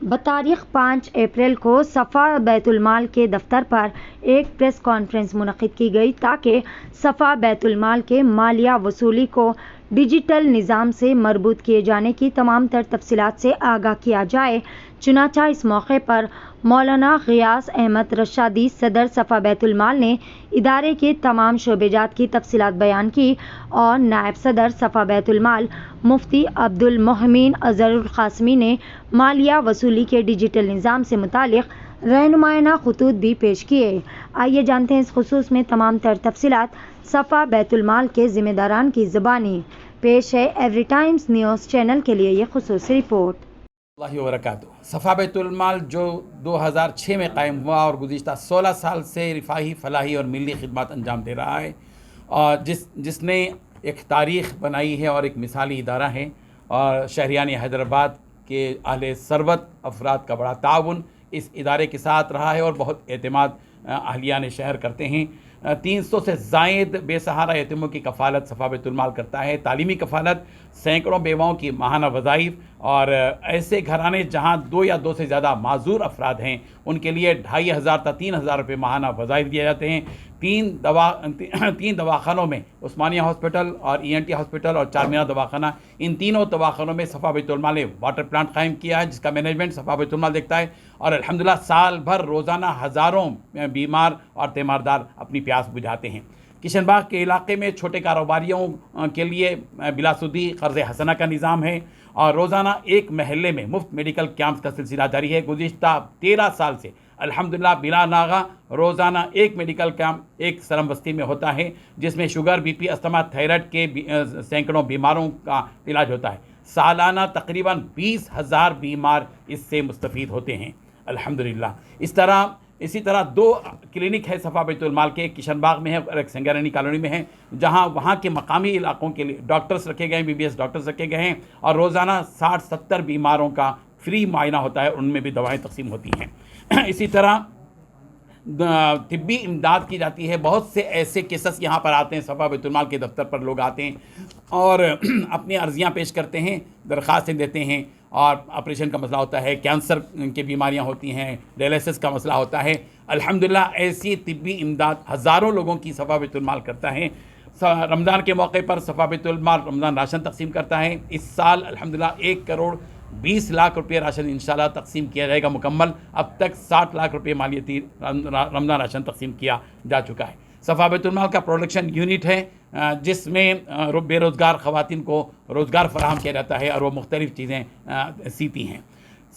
بتاریخ 5 April کو صفا بیت المال کے دفتر پر ایک پریس کانفرنس منعقد کی گئی تاکہ صفا بیت المال کے مالیہ وصولی کو ڈیجیٹل نظام سے مربوط کیے جانے کی تمام تر تفصیلات سے آگاہ کیا جائے۔ چنانچہ اس موقع پر مولانا غیاث احمد رشادی صدر صفا بیت المال نے ادارے کے تمام شعبہ جات کی تفصیلات بیان کی اور نائب صدر صفا بیت المال مفتی عبد المحمین اظہر القاسمی نے مالیہ وصولی کے ڈیجیٹل نظام سے متعلق رہنمائانہ خطوط بھی پیش کیے۔ آئیے جانتے ہیں اس خصوص میں تمام تر تفصیلات صفا بیت المال کے ذمہ داران کی زبانی۔ پیش ہے ایوری ٹائمز نیوز چینل کے لیے یہ خصوصی رپورٹ۔ اللہ وبرکاتہ۔ صفا بیت المال جو 2006 میں قائم ہوا اور گزشتہ 16 سال سے رفاہی، فلاحی اور ملی خدمات انجام دے رہا ہے، اور جس نے ایک تاریخ بنائی ہے اور ایک مثالی ادارہ ہے، اور شہریان حیدرآباد کے اہل ثروت افراد کا بڑا تعاون اس ادارے کے ساتھ رہا ہے اور بہت اعتماد اہلیان شہر کرتے ہیں۔ 300 سے زائد بے سہارا یتیموں کی کفالت صفا بیت المال کرتا ہے، تعلیمی کفالت، سینکڑوں بیواؤں کی ماہانہ وظائف، اور ایسے گھرانے جہاں 2 یا 2 سے زیادہ معذور افراد ہیں ان کے لیے 2500 تا 3000 روپے ماہانہ وظائف دیے جاتے ہیں۔ 3 دواخانوں میں عثمانیہ ہاسپٹل اور ENT ہاسپٹل اور چارمینار دواخانہ، ان تینوں دواخانوں میں صفا بیت المال نے واٹر پلانٹ قائم کیا ہے جس کا مینجمنٹ صفا بیت المال دیکھتا ہے، اور الحمدللہ سال بھر روزانہ ہزاروں بیمار اور تیماردار اپنی پیاس بجھاتے ہیں۔ کشن باغ کے علاقے میں چھوٹے کاروباریوں کے لیے بلا سودی قرض حسنہ کا نظام ہے، اور روزانہ ایک محلے میں مفت میڈیکل کیمپس کا سلسلہ جاری ہے۔ گزشتہ 13 سال سے الحمدللہ بلا ناغہ روزانہ ایک میڈیکل کیمپ ایک سرم بستی میں ہوتا ہے جس میں شوگر، BP، استھما، تھائرائڈ کے سینکڑوں بیماروں کا علاج ہوتا ہے۔ سالانہ تقریباً 20,000 بیمار اس سے مستفید ہوتے ہیں الحمدللہ۔ اسی طرح 2 کلینک ہے صفا بیت المال کے، ایک کشن باغ میں ہے اور ایک سنگرانی کالونی میں ہے، جہاں وہاں کے مقامی علاقوں کے لیے ڈاکٹرز رکھے گئے ہیں، BBS ڈاکٹرز رکھے گئے ہیں، اور روزانہ 60-70 بیماروں کا فری معائنہ ہوتا ہے، ان میں بھی دوائیں تقسیم ہوتی ہیں۔ اسی طرح طبی امداد کی جاتی ہے۔ بہت سے ایسے کیسز یہاں پر آتے ہیں، صفا بیت المال کے دفتر پر لوگ آتے ہیں اور اپنی عرضیاں پیش کرتے ہیں، درخواستیں دیتے ہیں، اور آپریشن کا مسئلہ ہوتا ہے، کینسر کی بیماریاں ہوتی ہیں، ڈائلسس کا مسئلہ ہوتا ہے۔ الحمدللہ ایسی طبی امداد ہزاروں لوگوں کی صفا بیت المال کرتا ہے۔ رمضان کے موقع پر صفا بیت المال رمضان راشن تقسیم کرتا ہے۔ اس سال الحمدللہ 1,20,00,000 روپے راشن انشاءاللہ تقسیم کیا جائے گا مکمل۔ اب تک 60 لاکھ روپے مالیتی رمضان راشن تقسیم کیا جا چکا ہے۔ صفا بیت المال کا پروڈکشن یونٹ ہے جس میں بے روزگار خواتین کو روزگار فراہم کیا جاتا ہے اور وہ مختلف چیزیں سیتی ہیں۔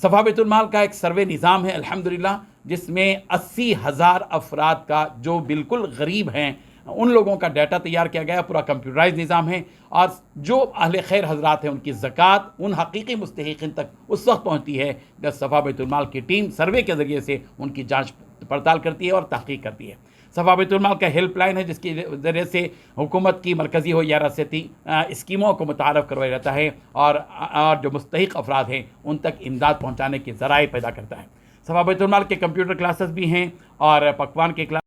صفا بیت المال کا ایک سروے نظام ہے الحمدللہ جس میں 80,000 افراد کا جو بالکل غریب ہیں ان لوگوں کا ڈیٹا تیار کیا گیا، پورا کمپیوٹرائز نظام ہے، اور جو اہل خیر حضرات ہیں ان کی زکوٰۃ ان حقیقی مستحقین تک اس وقت پہنچتی ہے جب صفا بیت المال کی ٹیم سروے کے ذریعے سے ان کی جانچ پڑتال کرتی ہے اور تحقیق کرتی ہے۔ صفا بیت المال کا ہیلپ لائن ہے جس کے ذریعے سے حکومت کی مرکزی ہو یا ریاستی اسکیموں کو متعارف کروایا جاتا ہے اور جو مستحق افراد ہیں ان تک امداد پہنچانے کے ذرائع پیدا کرتا ہے۔ صفا بیت المال کے کمپیوٹر کلاسز بھی ہیں اور پکوان کے کلاس۔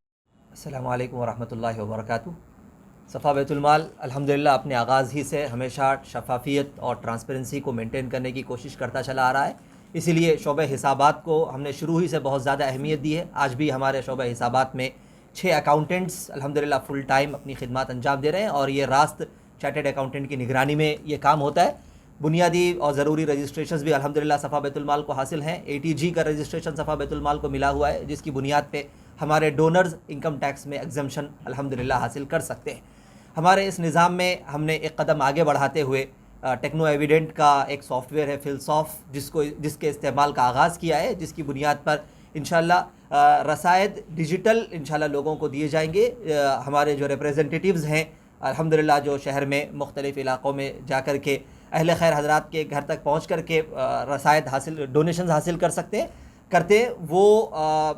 السلام علیکم ورحمۃ اللہ وبرکاتہ۔ صفا بیت المال الحمدللہ اپنے آغاز ہی سے ہمیشہ شفافیت اور ٹرانسپیرنسی کو مینٹین کرنے کی کوشش کرتا چلا آ رہا ہے، اسی لیے شعبہ حسابات کو ہم نے شروع ہی سے بہت زیادہ اہمیت دی ہے۔ آج بھی ہمارے شعبہ حسابات میں 6 اکاؤنٹنٹس الحمدللہ فل ٹائم اپنی خدمات انجام دے رہے ہیں، اور یہ راست چارٹرڈ اکاؤنٹنٹ کی نگرانی میں یہ کام ہوتا ہے۔ بنیادی اور ضروری رجسٹریشنز بھی الحمدللہ صفا بیت المال کو حاصل ہیں۔ ATG کا رجسٹریشن صفا بیت المال کو ملا ہوا ہے جس کی بنیاد پہ ہمارے ڈونرز انکم ٹیکس میں ایگزمپشن الحمدللہ حاصل کر سکتے ہیں۔ ہمارے اس نظام میں ہم نے ایک قدم آگے بڑھاتے ہوئے ٹیکنو ایویڈنٹ کا ایک سافٹ ویئر ہے فلساف جس کے استعمال کا آغاز کیا ہے، جس کی بنیاد پر انشاءاللہ رسائد ڈیجیٹل انشاءاللہ لوگوں کو دیے جائیں گے۔ ہمارے جو ریپریزنٹیٹیوز ہیں الحمدللہ جو شہر میں مختلف علاقوں میں جا کر کے اہل خیر حضرات کے گھر تک پہنچ کر کے رسائد ڈونیشنز حاصل کر سکتے ہیں، وہ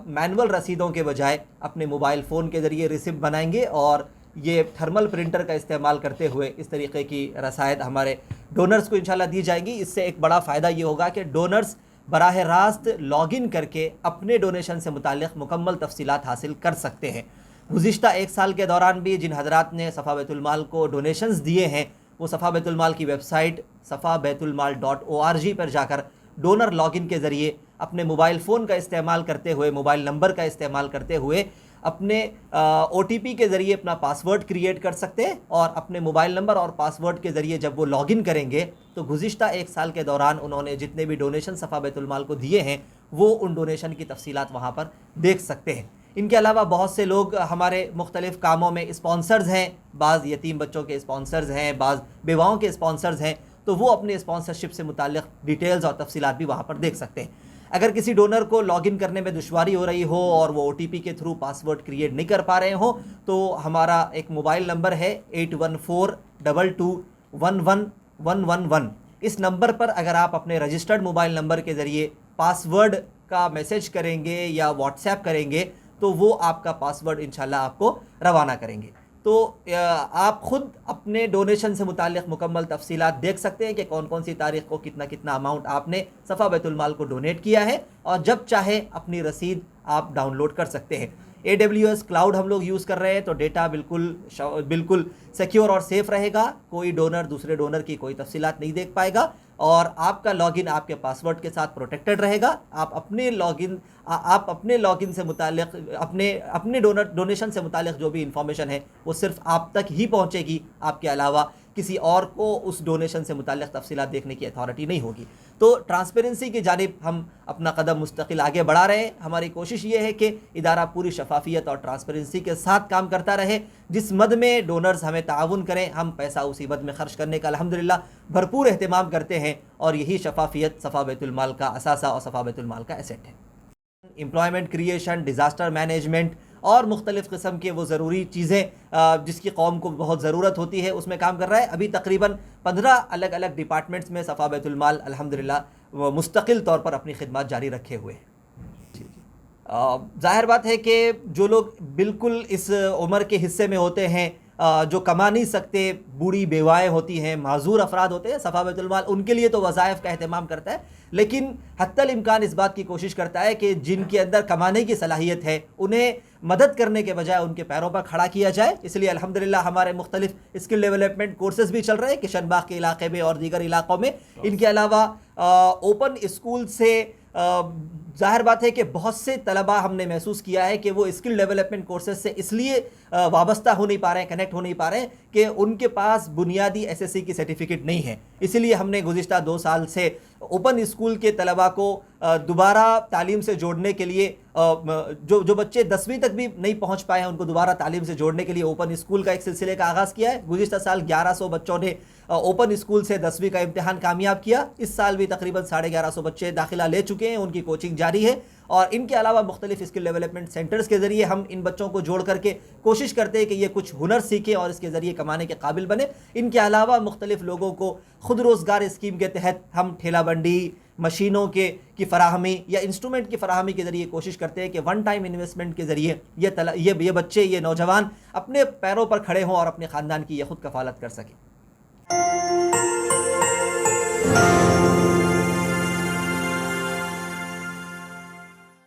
مینول رسیدوں کے بجائے اپنے موبائل فون کے ذریعے ریسپٹ بنائیں گے، اور یہ تھرمل پرنٹر کا استعمال کرتے ہوئے اس طریقے کی رسائد ہمارے ڈونرز کو انشاءاللہ دی جائیں گی۔ اس سے ایک بڑا فائدہ یہ ہوگا کہ ڈونرز براہ راست لاگ ان کر کے اپنے ڈونیشن سے متعلق مکمل تفصیلات حاصل کر سکتے ہیں۔ گزشتہ 1 سال کے دوران بھی جن حضرات نے صفا بیت المال کو ڈونیشنز دیے ہیں وہ صفا بیت المال کی ویب سائٹ صفا بیت المال .org پر جا کر ڈونر لاگ ان کے ذریعے اپنے موبائل فون کا استعمال کرتے ہوئے، موبائل نمبر کا استعمال کرتے ہوئے اپنے او ٹی پی کے ذریعے اپنا پاسورڈ کریٹ کر سکتے ہیں، اور اپنے موبائل نمبر اور پاسورڈ کے ذریعے جب وہ لاگ ان کریں گے تو گزشتہ 1 سال کے دوران انہوں نے جتنے بھی ڈونیشن صفا بیت المال کو دیے ہیں وہ ان ڈونیشن کی تفصیلات وہاں پر دیکھ سکتے ہیں۔ ان کے علاوہ بہت سے لوگ ہمارے مختلف کاموں میں اسپانسرز ہیں، بعض یتیم بچوں کے اسپانسرز ہیں، بعض بیواؤں کے اسپانسرز ہیں، تو وہ اپنے اسپانسرشپ سے متعلق ڈیٹیلز اور تفصیلات بھی وہاں پر دیکھ سکتے ہیں۔ اگر کسی ڈونر کو لاگ ان کرنے میں دشواری ہو رہی ہو اور وہ او ٹی پی کے تھرو پاسورڈ کریٹ نہیں کر پا رہے ہوں تو ہمارا ایک موبائل نمبر ہے 8142211111۔ اس نمبر پر اگر آپ اپنے رجسٹرڈ موبائل نمبر کے ذریعے پاسورڈ کا میسج کریں گے یا واٹس ایپ کریں گے تو وہ آپ کا پاسورڈ انشاءاللہ آپ کو روانہ کریں گے۔ تو آپ خود اپنے ڈونیشن سے متعلق مکمل تفصیلات دیکھ سکتے ہیں کہ کون کون سی تاریخ کو کتنا اماؤنٹ آپ نے صفا بیت المال کو ڈونیٹ کیا ہے، اور جب چاہے اپنی رسید آپ ڈاؤن لوڈ کر سکتے ہیں۔ AWS کلاؤڈ ہم لوگ یوز کر رہے ہیں تو ڈیٹا بالکل سیکیور اور سیف رہے گا، کوئی ڈونر دوسرے ڈونر کی کوئی تفصیلات نہیں دیکھ پائے گا، اور آپ کا لاگ ان آپ کے پاسورڈ کے ساتھ پروٹیکٹڈ رہے گا۔ آپ اپنے لاگ ان سے متعلق اپنے ڈونیشن سے متعلق جو بھی انفارمیشن ہے وہ صرف آپ تک ہی پہنچے گی، آپ کے علاوہ کسی اور کو اس ڈونیشن سے متعلق تفصیلات دیکھنے کی اتھارٹی نہیں ہوگی۔ تو ٹرانسپیرنسی کی جانب ہم اپنا قدم مستقل آگے بڑھا رہے ہیں۔ ہماری کوشش یہ ہے کہ ادارہ پوری شفافیت اور ٹرانسپیرنسی کے ساتھ کام کرتا رہے۔ جس مد میں ڈونرز ہمیں تعاون کریں، ہم پیسہ اسی مد میں خرچ کرنے کا الحمدللہ بھرپور اہتمام کرتے ہیں، اور یہی شفافیت صفا بیت المال کا اثاثہ اور صفا بیت المال کا ایسٹ ہے۔ امپلائمنٹ کریشن، ڈیزاسٹر مینجمنٹ اور مختلف قسم کے وہ ضروری چیزیں جس کی قوم کو بہت ضرورت ہوتی ہے اس میں کام کر رہا ہے۔ ابھی تقریباً 15 الگ الگ ڈپارٹمنٹس میں صفا بیت المال الحمدللہ مستقل طور پر اپنی خدمات جاری رکھے ہوئے ہیں۔ ظاہر بات ہے کہ جو لوگ بالکل اس عمر کے حصے میں ہوتے ہیں، جو کما نہیں سکتے، بوڑھی بیوائیں ہوتی ہیں، معذور افراد ہوتے ہیں، صفا بیت المال ان کے لیے تو وظائف کا اہتمام کرتا ہے، لیکن حتی الامکان اس بات کی کوشش کرتا ہے کہ جن کے اندر کمانے کی صلاحیت ہے انہیں مدد کرنے کے بجائے ان کے پیروں پر کھڑا کیا جائے۔ اس لیے الحمدللہ ہمارے مختلف اسکل ڈیولپمنٹ کورسز بھی چل رہے ہیں کشن باغ کے علاقے میں اور دیگر علاقوں میں۔ ان کے علاوہ اوپن اسکول سے ظاہر بات ہے کہ بہت سے طلباء ہم نے محسوس کیا ہے کہ وہ اسکل ڈیولپمنٹ کورسز سے اس لیے وابستہ ہو نہیں پا رہے ہیں، کنیکٹ ہو نہیں پا رہے ہیں کہ ان کے پاس بنیادی SSC کی سرٹیفکیٹ نہیں ہے۔ اسی لیے ہم نے گزشتہ 2 سال سے اوپن اسکول کے طلباء کو دوبارہ تعلیم سے جوڑنے کے لیے، جو بچے 10ویں تک بھی نہیں پہنچ پائے ہیں ان کو دوبارہ تعلیم سے جوڑنے کے لیے اوپن اسکول کا ایک سلسلے کا آغاز کیا ہے۔ گزشتہ سال 1100 بچوں نے اوپن اسکول سے 10ویں کا امتحان کامیاب کیا۔ اس سال بھی تقریباً 1150 بچے داخلہ لے چکے ہیں، ان کی کوچنگ جاری ہے۔ اور ان کے علاوہ مختلف اسکل ڈیولپمنٹ سینٹرز کے ذریعے ہم ان بچوں کو جوڑ کر کے کوشش کرتے ہیں کہ یہ کچھ ہنر سیکھیں اور اس کے ذریعے کمانے کے قابل بنے۔ ان کے علاوہ مختلف لوگوں کو خود روزگار اسکیم کے تحت ہم ٹھیلا بنڈی، مشینوں کی فراہمی یا انسٹرومنٹ کی فراہمی کے ذریعے کوشش کرتے ہیں کہ ون ٹائم انویسٹمنٹ کے ذریعے یہ بچے، یہ نوجوان اپنے پیروں پر کھڑے ہوں اور اپنے خاندان کی یہ خود کفالت کر سکیں۔